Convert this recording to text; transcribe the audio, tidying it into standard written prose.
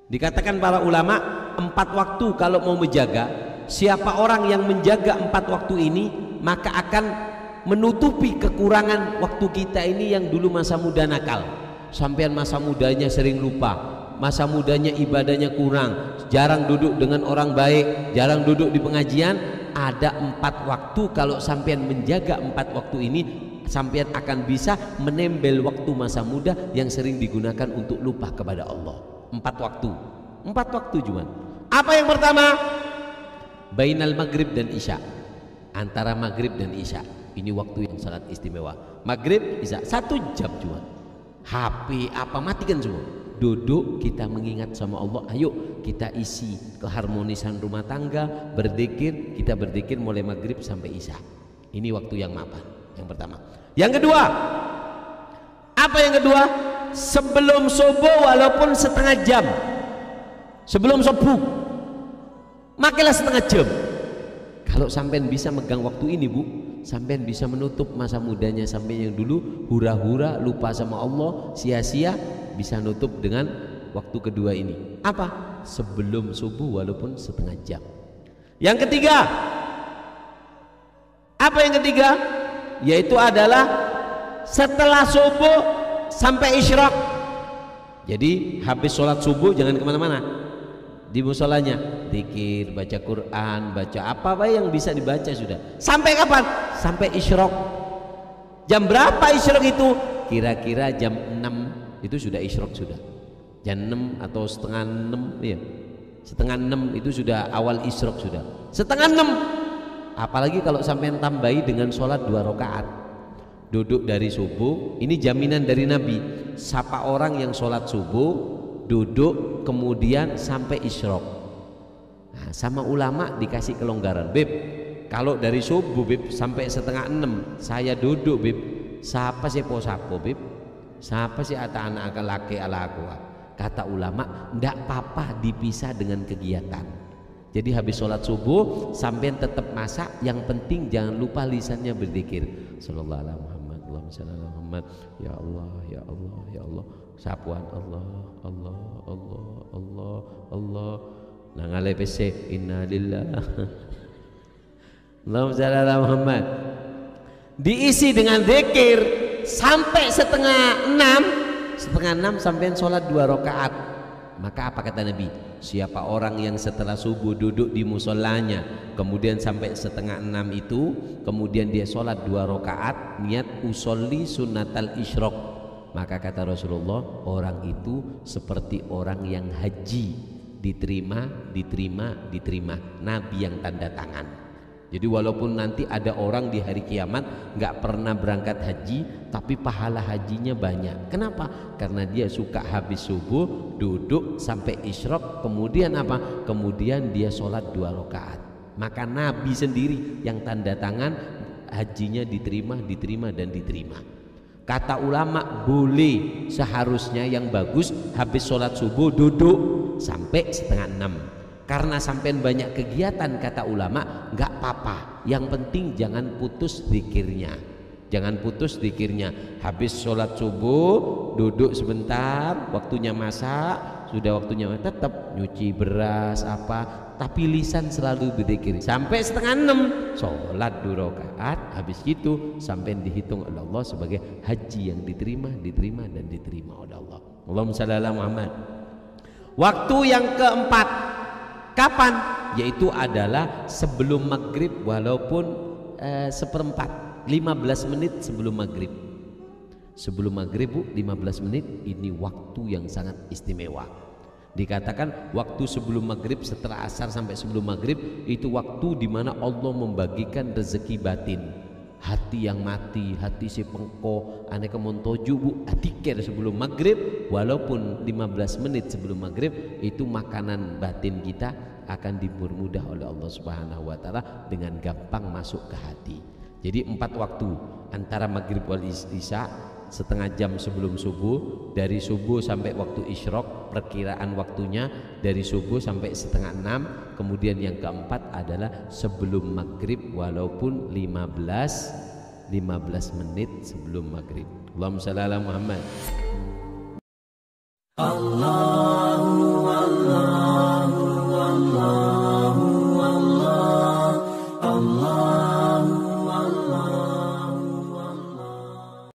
Dikatakan para ulama 4 waktu kalau mau menjaga, siapa orang yang menjaga 4 waktu ini maka akan menutupi kekurangan waktu kita ini yang dulu masa muda nakal. Sampean masa mudanya sering lupa, masa mudanya ibadahnya kurang, jarang duduk dengan orang baik, jarang duduk di pengajian. Ada 4 waktu, kalau sampean menjaga 4 waktu ini, sampean akan bisa menembel waktu masa muda yang sering digunakan untuk lupa kepada Allah. 4 waktu, 4 waktu cuma. Apa yang pertama? Bainal maghrib dan isya, antara maghrib dan isya. Ini waktu yang sangat istimewa. Maghrib isya 1 jam cuma. HP apa matikan semua, duduk kita mengingat sama Allah. Ayo kita isi keharmonisan rumah tangga, berzikir. Kita berzikir mulai maghrib sampai isya. Ini waktu yang mapan, yang pertama. Yang kedua, apa yang kedua? Sebelum subuh walaupun setengah jam, sebelum subuh makilah setengah jam. Kalau sampean bisa megang waktu ini bu, sampean bisa menutup masa mudanya sampai yang dulu hura-hura lupa sama Allah, sia-sia, bisa nutup dengan waktu kedua ini. Apa? Sebelum subuh walaupun setengah jam. Yang ketiga, apa yang ketiga? Yaitu adalah setelah subuh sampai isyraq. Jadi habis sholat subuh jangan kemana-mana, di musolanya zikir, baca Quran, baca apa yang bisa dibaca sudah. Sampai kapan? Sampai isyraq. Jam berapa isyraq itu? Kira-kira jam 6 itu sudah isyraq sudah. Jam 6 atau setengah 6 ya. Setengah 6 itu sudah awal isyraq sudah. Setengah 6. Apalagi kalau sampai tambahi dengan sholat 2 rakaat. Duduk dari subuh, ini jaminan dari Nabi. Siapa orang yang sholat subuh, duduk kemudian sampai isyraq. Nah, sama ulama dikasih kelonggaran. Beb, kalau dari subuh beb sampai setengah 6 saya duduk beb, siapa sih posapo beb? Siapa sih ata anak laki ala aku? Kata ulama, ndak apa-apa dipisah dengan kegiatan. Jadi habis sholat subuh sampean tetap masak, yang penting jangan lupa lisannya berzikir. Sallallahu alaihi Muhammad, Allahumma shalli ala Muhammad. Ya Allah, ya Allah, ya Allah. Sapuan Allah, Allah, Allah, Allah, Allah. Nangale pese inna lillah. Allahumma shalli ala Muhammad. Diisi dengan zikir sampai setengah 6. Setengah 6 sampean sholat 2 rakaat. Maka apa kata Nabi? Siapa orang yang setelah subuh duduk di musolanya, kemudian sampai setengah 6 itu, kemudian dia sholat 2 rakaat, niat usolli sunnatal isyraq, maka kata Rasulullah, orang itu seperti orang yang haji, diterima, diterima, diterima. Nabi yang tanda tangan. Jadi walaupun nanti ada orang di hari kiamat nggak pernah berangkat haji, tapi pahala hajinya banyak. Kenapa? Karena dia suka habis subuh duduk sampai isyraq, kemudian apa? Kemudian dia sholat 2 rakaat. Maka Nabi sendiri yang tanda tangan hajinya diterima, diterima, dan diterima. Kata ulama, boleh, seharusnya yang bagus habis sholat subuh duduk sampai setengah 6. Karena sampean banyak kegiatan, kata ulama, nggak apa-apa. Yang penting jangan putus zikirnya. Jangan putus zikirnya. Habis sholat subuh duduk sebentar, waktunya masak, sudah waktunya tetap nyuci beras apa, tapi lisan selalu berzikir sampai setengah 6. Sholat 2 rakaat, habis itu sampean dihitung oleh Allah sebagai haji yang diterima, diterima, dan diterima oleh Allah. Allahumma shalli ala Muhammad. Waktu yang keempat, kapan? Yaitu adalah sebelum maghrib, walaupun seperempat, 15 menit sebelum maghrib. Sebelum maghrib bu, 15 menit, ini waktu yang sangat istimewa. Dikatakan waktu sebelum maghrib, setelah asar sampai sebelum maghrib, itu waktu dimana Allah membagikan rezeki batin. Hati yang mati, hati si pengko, aneka montoju bu, tikir sebelum maghrib, walaupun 15 menit sebelum maghrib, itu makanan batin kita akan dipermudah oleh Allah Subhanahu wa Ta'ala dengan gampang masuk ke hati. Jadi 4 waktu, antara maghrib wal isya, setengah jam sebelum subuh, dari subuh sampai waktu isyraq, perkiraan waktunya dari subuh sampai setengah 6. Kemudian yang keempat adalah sebelum maghrib, walaupun 15 menit sebelum maghrib. Allahumma shalli ala Muhammad. Allah